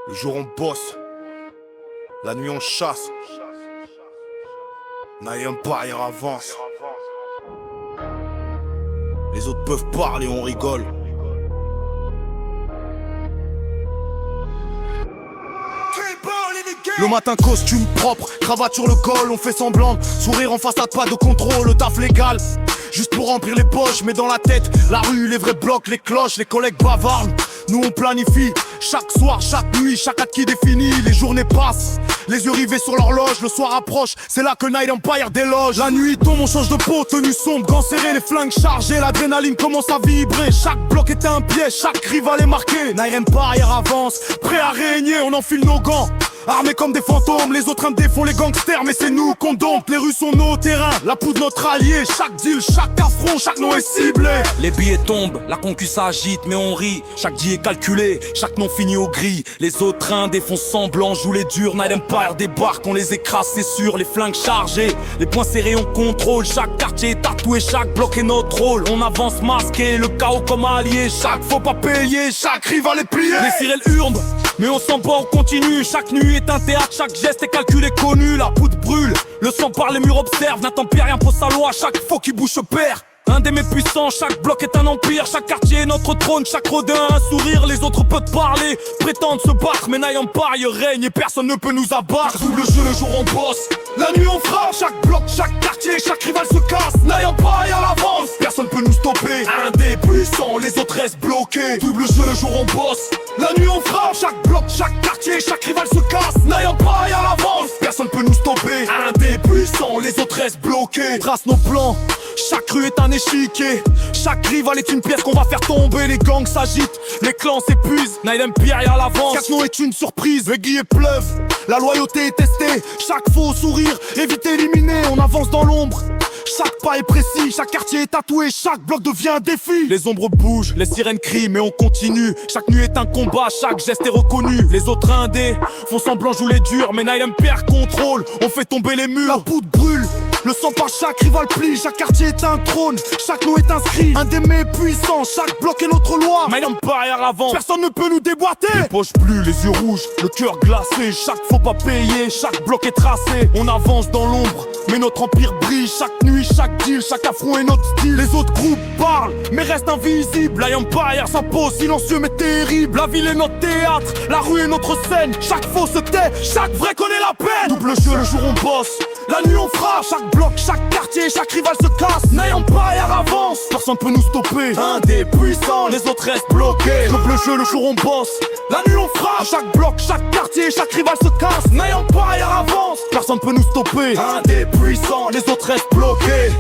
Le jour on bosse, la nuit on chasse. Night Empire avance. Les autres peuvent parler, on rigole. Le matin costume propre, cravate sur le col, on fait semblant. Sourire en façade, pas de contrôle, le taf légal. Juste pour remplir les poches, mais dans la tête, la rue, les vrais blocs, les cloches, les collègues bavardent. Nous on planifie, chaque soir, chaque nuit, chaque acte qui définit. Les journées passent, les yeux rivés sur l'horloge, le soir approche, c'est là que Night Empire déloge. La nuit tombe, on change de peau, tenue sombre, gants serrés, les flingues chargés. L'adrénaline commence à vibrer, chaque bloc est un piège, chaque rival est marqué. Night Empire avance, prêt à régner, on enfile nos gants. Armés comme des fantômes, les autres indés font les gangsters, mais c'est nous qu'on dompte. Les rues sont nos terrains, la poudre notre allié. Chaque deal, chaque affront, chaque nom est ciblé. Les billets tombent, la concu s'agite, mais on rit. Chaque deal est calculé, chaque nom finit au gris. Les autres indés font semblant, jouent les durs. Night Empire débarque, on les écrase, c'est sûr. Les flingues chargées, les poings serrés, on contrôle. Chaque quartier est tatoué, chaque bloc est notre rôle. On avance masqué, le chaos comme allié. Chaque faut pas payer, chaque rival est plié. Les sirènes hurlent, mais on s'en bat, on continue. Chaque nuit est un théâtre, chaque geste est calculé, connu. La poudre brûle, le sang par les murs observe. N'attend plus rien pour sa loi, chaque faux qui bouge se perd. Un des mes puissants, chaque bloc est un empire. Chaque quartier est notre trône, chaque rodin a un sourire. Les autres peuvent parler, prétendent se battre, mais Night Empire règne et personne ne peut nous abattre. Double jeu, le jour on bosse, la nuit on frappe. Chaque bloc, chaque quartier, chaque rival se casse. Night Empire l'avance, personne peut nous stopper. Un des puissants, les autres restent bloqués. Double jeu, le jour on bosse, la nuit on frappe. Chaque bloc, chaque quartier, chaque rival se casse. Night Empire l'avance, personne peut nous stopper. Un des puissants, les autres restent bloqués. Trace nos plans, chaque rue est un échiquier. Chaque rival est une pièce qu'on va faire tomber. Les gangs s'agitent, les clans s'épuisent. Night Empire à l'avance, chaque nom est une surprise. Aiguille et pleuve, la loyauté est testée. Chaque faux sourire est vite éliminé. On avance dans l'ombre, chaque pas est précis. Chaque quartier est tatoué, chaque bloc devient un défi. Les ombres bougent, les sirènes crient, mais on continue. Chaque nuit est un combat, chaque geste est reconnu. Les autres indés font semblant, jouent les durs, mais Night Empire contrôle, on fait tomber les murs. La poudre brûle, le sang par chaque rival plie. Chaque quartier est un trône, chaque nom est inscrit. Un des mets puissants, chaque bloc est notre loi. Night Empire avance, personne ne peut nous déboîter. Les poches bleues, les yeux rouges, le cœur glacé. Chaque faut pas payer, chaque bloc est tracé. On avance dans l'ombre, mais notre empire brille. Chaque nuit, chaque deal, chaque affront est notre style. Les autres groupes parlent, mais restent invisibles. Night Empire s'impose, silencieux mais terrible. La ville est notre théâtre, la rue est notre scène. Chaque faux se tait, chaque vrai connaît la peine. Double jeu, le jour on bosse, la nuit on frappe. Chaque bloc, chaque quartier, chaque rival se casse. Night Empire avance, personne peut nous stopper. Un des puissants, les autres restent bloqués. Double jeu, le jour on bosse, la nuit on frappe. Chaque bloc, chaque quartier, chaque rival se casse. Night Empire avance, personne peut nous stopper. Un des puissants, les autres restent bloqués.